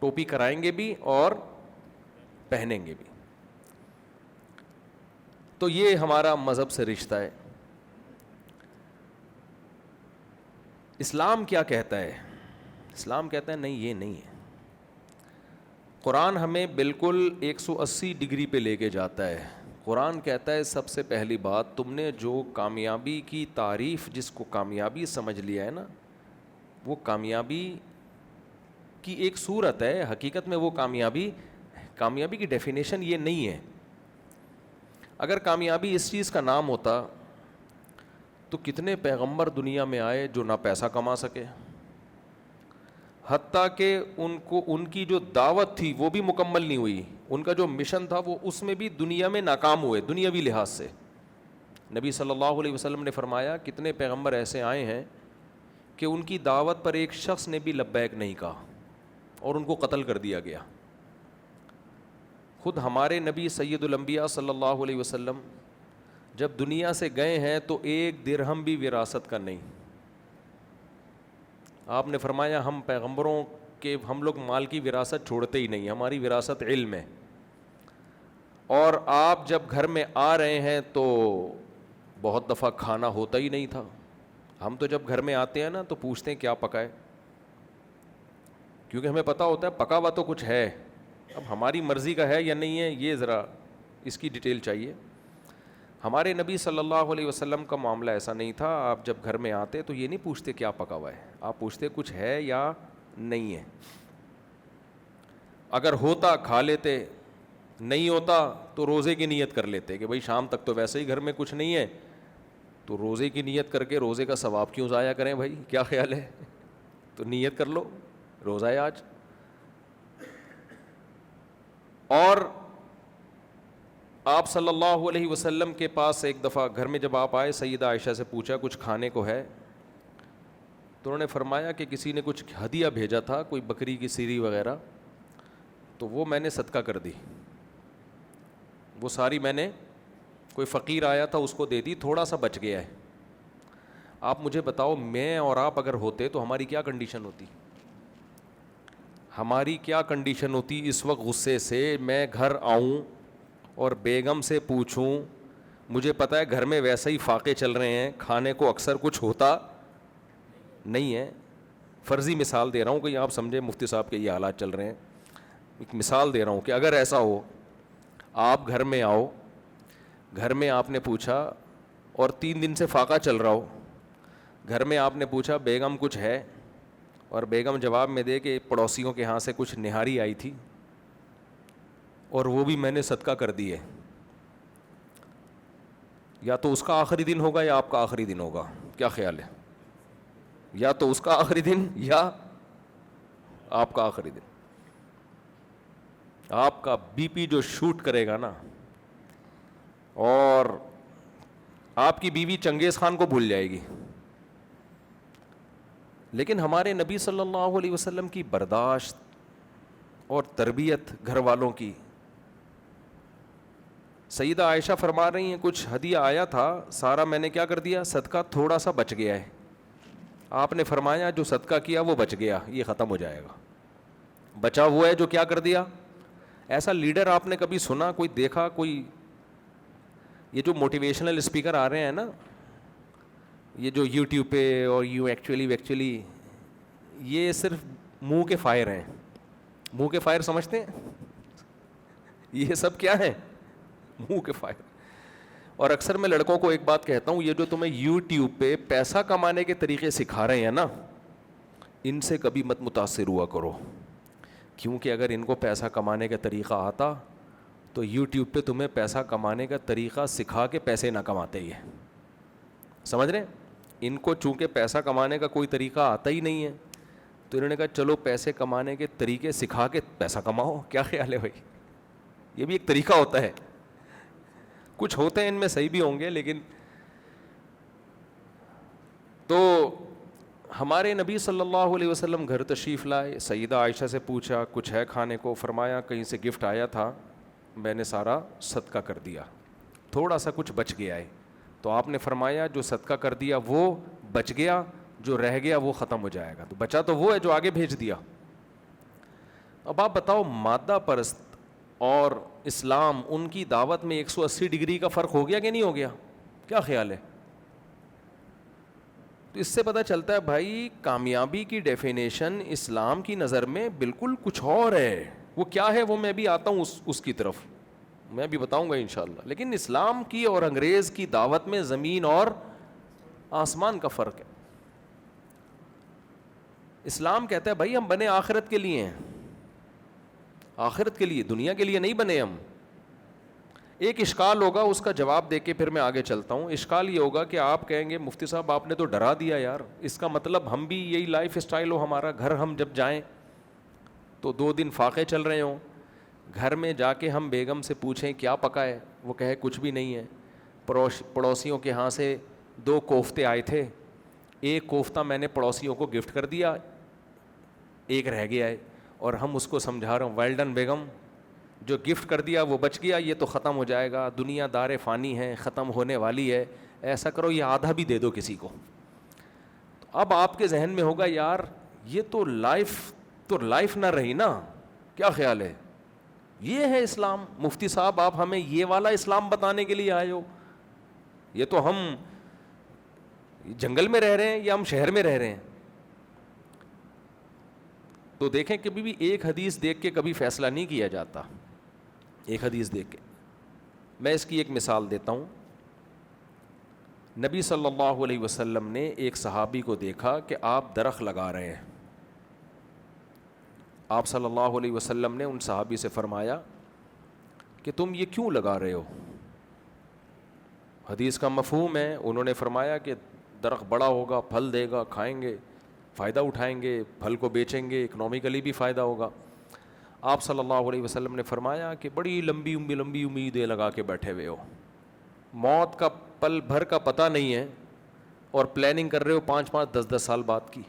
ٹوپی کرائیں گے بھی اور پہنیں گے بھی. تو یہ ہمارا مذہب سے رشتہ ہے. اسلام کیا کہتا ہے؟ اسلام کہتا ہے نہیں، یہ نہیں ہے. قرآن ہمیں بالکل 180 ڈگری پہ لے کے جاتا ہے. قرآن کہتا ہے سب سے پہلی بات، تم نے جو کامیابی کی تعریف، جس کو کامیابی سمجھ لیا ہے نا، وہ کامیابی کی ایک صورت ہے. حقیقت میں وہ کامیابی کی ڈیفینیشن یہ نہیں ہے. اگر کامیابی اس چیز کا نام ہوتا تو کتنے پیغمبر دنیا میں آئے جو نہ پیسہ کما سکے، حتیٰ کہ ان کی جو دعوت تھی وہ بھی مکمل نہیں ہوئی. ان کا جو مشن تھا وہ اس میں بھی دنیا میں ناکام ہوئے دنیاوی لحاظ سے. نبی صلی اللہ علیہ وسلم نے فرمایا کتنے پیغمبر ایسے آئے ہیں کہ ان کی دعوت پر ایک شخص نے بھی لبیک نہیں کہا اور ان کو قتل کر دیا گیا. خود ہمارے نبی سید الانبیاء صلی اللہ علیہ وسلم جب دنیا سے گئے ہیں تو ایک درہم بھی وراثت کا نہیں. آپ نے فرمایا ہم پیغمبروں کے، ہم لوگ مال کی وراثت چھوڑتے ہی نہیں، ہماری وراثت علم ہے. اور آپ جب گھر میں آ رہے ہیں تو بہت دفعہ کھانا ہوتا ہی نہیں تھا. ہم تو جب گھر میں آتے ہیں نا تو پوچھتے ہیں کیا پکائے، کیونکہ ہمیں پتہ ہوتا ہے پکا ہوا تو کچھ ہے. اب ہماری مرضی کا ہے یا نہیں ہے، یہ ذرا اس کی ڈیٹیل چاہیے. ہمارے نبی صلی اللہ علیہ وسلم کا معاملہ ایسا نہیں تھا. آپ جب گھر میں آتے تو یہ نہیں پوچھتے کیا پکا ہوا ہے، آپ پوچھتے کچھ ہے یا نہیں ہے. اگر ہوتا کھا لیتے، نہیں ہوتا تو روزے کی نیت کر لیتے کہ بھائی شام تک تو ویسے ہی گھر میں کچھ نہیں ہے، تو روزے کی نیت کر کے روزے کا ثواب کیوں ضائع کریں بھائی، کیا خیال ہے؟ تو نیت کر لو روزہ ہے آج. اور آپ صلی اللہ علیہ وسلم کے پاس ایک دفعہ گھر میں جب آپ آئے، سیدہ عائشہ سے پوچھا کچھ کھانے کو ہے؟ تو انہوں نے فرمایا کہ کسی نے کچھ ہدیہ بھیجا تھا، کوئی بکری کی سیری وغیرہ، تو وہ میں نے صدقہ کر دی. وہ ساری میں نے، کوئی فقیر آیا تھا اس کو دے دی، تھوڑا سا بچ گیا ہے. آپ مجھے بتاؤ میں اور آپ اگر ہوتے تو ہماری کیا کنڈیشن ہوتی؟ ہماری کیا کنڈیشن ہوتی اس وقت غصے سے میں گھر آؤں اور بیگم سے پوچھوں، مجھے پتہ ہے گھر میں ویسے ہی فاقے چل رہے ہیں، کھانے کو اکثر کچھ ہوتا نہیں ہے. فرضی مثال دے رہا ہوں کہ آپ سمجھیں مفتی صاحب کے یہ حالات چل رہے ہیں. ایک مثال دے رہا ہوں کہ اگر ایسا ہو، آپ گھر میں آؤ، گھر میں آپ نے پوچھا اور 3 دن سے فاقہ چل رہا ہو، گھر میں آپ نے پوچھا بیگم کچھ ہے، اور بیگم جواب میں دے کہ پڑوسیوں کے ہاں سے کچھ نہاری آئی تھی اور وہ بھی میں نے صدقہ کر دی ہے. یا تو اس کا آخری دن ہوگا یا آپ کا آخری دن ہوگا، کیا خیال ہے؟ یا تو اس کا آخری دن یا آپ کا آخری دن. آپ کا بی پی جو شوٹ کرے گا نا، اور آپ کی بیوی چنگیز خان کو بھول جائے گی. لیکن ہمارے نبی صلی اللہ علیہ وسلم کی برداشت اور تربیت گھر والوں کی. سیدہ عائشہ فرما رہی ہیں کچھ ہدیہ آیا تھا، سارا میں نے کیا کر دیا؟ صدقہ، تھوڑا سا بچ گیا ہے. آپ نے فرمایا جو صدقہ کیا وہ بچ گیا، یہ ختم ہو جائے گا. بچا ہوا ہے جو کیا کر دیا. ایسا لیڈر آپ نے کبھی سنا، کوئی دیکھا؟ کوئی یہ جو موٹیویشنل اسپیکر آ رہے ہیں نا، یہ جو یوٹیوب پہ اور یو ایکچولی یہ صرف منہ کے فائر ہیں. منہ کے فائر سمجھتے ہیں؟ یہ سب کیا ہے؟ منہ کے فائر. اور اکثر میں لڑکوں کو ایک بات کہتا ہوں، یہ جو تمہیں یوٹیوب پہ پیسہ کمانے کے طریقے سکھا رہے ہیں نا، ان سے کبھی مت متاثر ہوا کرو، کیونکہ اگر ان کو پیسہ کمانے کا طریقہ آتا تو یوٹیوب پہ تمہیں پیسہ کمانے کا طریقہ سکھا کے پیسے نہ کماتے ہی ہیں. سمجھ رہے ہیں؟ ان کو چونکہ پیسہ کمانے کا کوئی طریقہ آتا ہی نہیں ہے تو انہوں نے کہا چلو پیسے کمانے کے طریقے سکھا کے پیسہ کماؤ. کیا خیال ہے بھائی؟ یہ بھی ایک طریقہ ہوتا ہے. کچھ ہوتے ہیں ان میں صحیح بھی ہوں گے، لیکن تو ہمارے نبی صلی اللہ علیہ وسلم گھر تشریف لائے، سیدہ عائشہ سے پوچھا کچھ ہے کھانے کو؟ فرمایا کہیں سے گفٹ آیا تھا، میں نے سارا صدقہ کر دیا، تھوڑا سا کچھ بچ گیا ہے. تو آپ نے فرمایا جو صدقہ کر دیا وہ بچ گیا، جو رہ گیا وہ ختم ہو جائے گا. تو بچا تو وہ ہے جو آگے بھیج دیا. اب آپ بتاؤ مادہ پرست اور اسلام، ان کی دعوت میں 180 ڈگری کا فرق ہو گیا کہ نہیں ہو گیا؟ کیا خیال ہے؟ تو اس سے پتہ چلتا ہے بھائی کامیابی کی ڈیفینیشن اسلام کی نظر میں بالکل کچھ اور ہے. وہ کیا ہے وہ میں بھی آتا ہوں اس کی طرف، میں بھی بتاؤں گا انشاءاللہ. لیکن اسلام کی اور انگریز کی دعوت میں زمین اور آسمان کا فرق ہے. اسلام کہتا ہے بھائی ہم بنے آخرت کے لیے ہیں، آخرت کے لیے، دنیا کے لیے نہیں بنے ہم. ایک اشکال ہوگا، اس کا جواب دے کے پھر میں آگے چلتا ہوں. اشکال یہ ہوگا کہ آپ کہیں گے مفتی صاحب آپ نے تو ڈرا دیا یار، اس کا مطلب ہم بھی یہی لائف اسٹائل ہو ہمارا، گھر ہم جب جائیں تو 2 دن فاقے چل رہے ہوں، گھر میں جا کے ہم بیگم سے پوچھیں کیا پکا ہے، وہ کہے کچھ بھی نہیں ہے. پڑوسیوں کے ہاں سے 2 کوفتے آئے تھے، ایک کوفتہ میں نے پڑوسیوں کو گفٹ کر دیا، ایک رہ گیا ہے، اور ہم اس کو سمجھا رہے ہوں ویل ڈن بیگم، جو گفٹ کر دیا وہ بچ گیا، یہ تو ختم ہو جائے گا، دنیا دار فانی ہے، ختم ہونے والی ہے، ایسا کرو یہ آدھا بھی دے دو کسی کو. تو اب آپ کے ذہن میں ہوگا یار یہ تو لائف نہ رہی نا، کیا خیال ہے؟ یہ ہے اسلام. مفتی صاحب آپ ہمیں یہ والا اسلام بتانے کے لیے آئے ہو؟ یہ تو ہم جنگل میں رہ رہے ہیں یا ہم شہر میں رہ رہے ہیں؟ تو دیکھیں کبھی بھی ایک حدیث دیکھ کے کبھی فیصلہ نہیں کیا جاتا. ایک حدیث دیکھ کے میں اس کی ایک مثال دیتا ہوں. نبی صلی اللہ علیہ وسلم نے ایک صحابی کو دیکھا کہ آپ درخت لگا رہے ہیں. آپ صلی اللہ علیہ وسلم نے ان صحابی سے فرمایا کہ تم یہ کیوں لگا رہے ہو؟ حدیث کا مفہوم ہے، انہوں نے فرمایا کہ درخت بڑا ہوگا، پھل دے گا، کھائیں گے، فائدہ اٹھائیں گے، پھل کو بیچیں گے، اکنومیکلی بھی فائدہ ہوگا. آپ صلی اللہ علیہ وسلم نے فرمایا کہ بڑی لمبی امیدیں لگا کے بیٹھے ہوئے ہو، موت کا پل بھر کا پتہ نہیں ہے اور پلاننگ کر رہے ہو 5 10 سال بعد کی.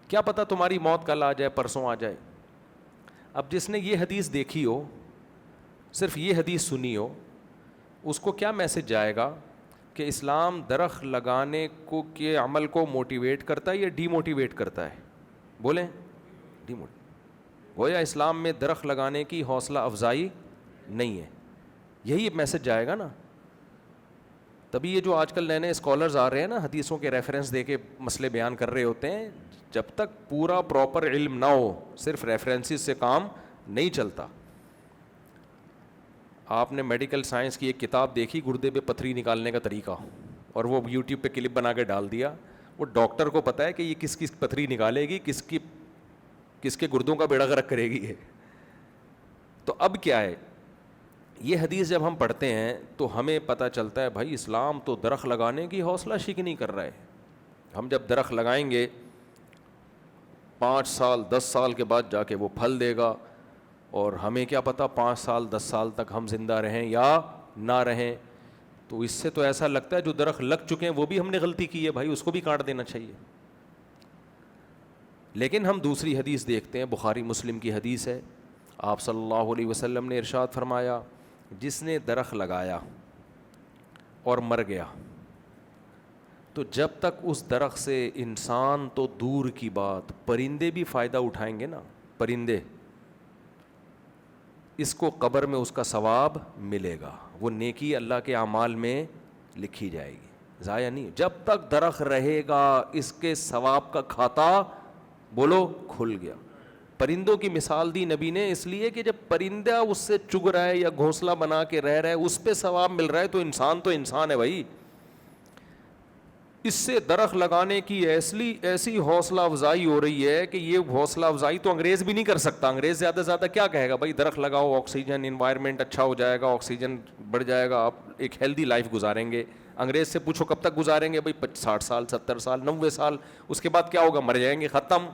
کیا پتہ تمہاری موت کل آ جائے، پرسوں آ جائے. اب جس نے یہ حدیث دیکھی ہو، صرف یہ حدیث سنی ہو، اس کو کیا میسج جائے گا کہ اسلام درخت لگانے کو کے عمل کو موٹیویٹ کرتا ہے یا ڈی موٹیویٹ کرتا ہے؟ بولیں. D motivate. گویا اسلام میں درخت لگانے کی حوصلہ افزائی نہیں ہے، یہی میسج جائے گا نا. تبھی یہ جو آج کل نئے نئے اسکالرز آ رہے ہیں نا، حدیثوں کے ریفرنس دے کے مسئلے بیان کر رہے ہوتے ہیں، جب تک پورا پراپر علم نہ ہو صرف ریفرنسز سے کام نہیں چلتا. آپ نے میڈیکل سائنس کی ایک کتاب دیکھی گردے پہ پتھری نکالنے کا طریقہ، اور وہ یوٹیوب پہ کلپ بنا کے ڈال دیا. وہ ڈاکٹر کو پتہ ہے کہ یہ کس کی پتھری نکالے گی، کس کے گردوں کا بیڑا غرق کرے گی. تو اب کیا ہے، یہ حدیث جب ہم پڑھتے ہیں تو ہمیں پتہ چلتا ہے بھائی اسلام تو درخت لگانے کی حوصلہ شکنی کر رہا ہے. ہم جب درخت لگائیں گے 5 سال 10 سال کے بعد جا کے وہ پھل دے گا، اور ہمیں کیا پتہ 5 سال 10 سال تک ہم زندہ رہیں یا نہ رہیں. تو اس سے تو ایسا لگتا ہے جو درخت لگ چکے ہیں وہ بھی ہم نے غلطی کی ہے بھائی، اس کو بھی کاٹ دینا چاہیے. لیکن ہم دوسری حدیث دیکھتے ہیں، بخاری مسلم کی حدیث ہے. آپ صلی اللہ علیہ وسلم نے ارشاد فرمایا جس نے درخت لگایا اور مر گیا تو جب تک اس درخت سے انسان تو دور کی بات، پرندے بھی فائدہ اٹھائیں گے نا، پرندے، اس کو قبر میں اس کا ثواب ملے گا، وہ نیکی اللہ کے اعمال میں لکھی جائے گی، ضائع نہیں. جب تک درخت رہے گا اس کے ثواب کا کھاتا بولو کھل گیا. پرندوں کی مثال دی نبی نے اس لیے کہ جب پرندہ اس سے چگ رہا ہے یا گھونسلہ بنا کے رہ رہا ہے اس پہ ثواب مل رہا ہے، تو انسان ہے بھائی. اس سے درخت لگانے کی ایسی حوصلہ افزائی ہو رہی ہے کہ یہ حوصلہ افزائی تو انگریز بھی نہیں کر سکتا. انگریز زیادہ سے زیادہ کیا کہے گا، بھائی درخت لگاؤ، آکسیجن، انوائرمنٹ اچھا ہو جائے گا، آکسیجن بڑھ جائے گا، آپ ایک ہیلدی لائف گزاریں گے. انگریز سے پوچھو کب تک گزاریں گے، بھائی 60 سال 70 سال 90 سال، اس کے بعد کیا ہوگا، مر جائیں گے، ختم.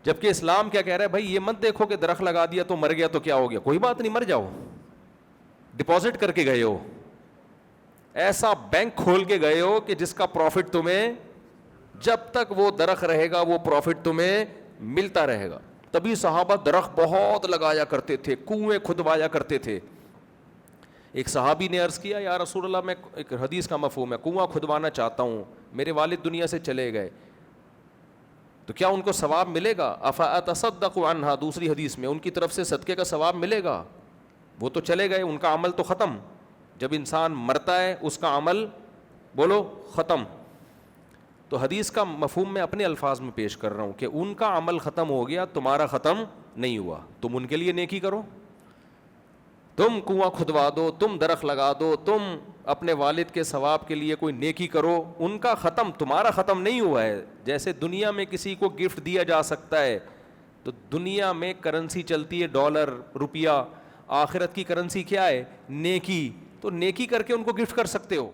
جبکہ اسلام کیا کہہ رہا ہے، بھائی یہ مت دیکھو کہ درخت لگا دیا تو مر گیا تو کیا ہو گیا، کوئی بات نہیں، مر جاؤ، ڈپازٹ کر کے گئے ہو، ایسا بینک کھول کے گئے ہو کہ جس کا پروفٹ تمہیں جب تک وہ درخت رہے گا وہ پروفٹ تمہیں ملتا رہے گا. تبھی صحابہ درخت بہت لگایا کرتے تھے، کنویں کھدوایا کرتے تھے. ایک صحابی نے عرض کیا یا رسول اللہ، میں ایک حدیث کا مفہوم ہے، کنواں کھدوانا چاہتا ہوں، میرے والد دنیا سے چلے گئے، تو کیا ان کو ثواب ملے گا؟ افاتصدق عنہا، دوسری حدیث میں ان کی طرف سے صدقے کا ثواب ملے گا؟ وہ تو چلے گئے، ان کا عمل تو ختم. جب انسان مرتا ہے اس کا عمل بولو ختم. تو حدیث کا مفہوم میں اپنے الفاظ میں پیش کر رہا ہوں کہ ان کا عمل ختم ہو گیا، تمہارا ختم نہیں ہوا. تم ان کے لیے نیکی کرو، تم کنواں کھدوا دو، تم درخت لگا دو، تم اپنے والد کے ثواب کے لیے کوئی نیکی کرو، ان کا ختم، تمہارا ختم نہیں ہوا ہے. جیسے دنیا میں کسی کو گفٹ دیا جا سکتا ہے، تو دنیا میں کرنسی چلتی ہے ڈالر، روپیہ. آخرت کی کرنسی کیا ہے؟ نیکی. تو نیکی کر کے ان کو گفٹ کر سکتے ہو.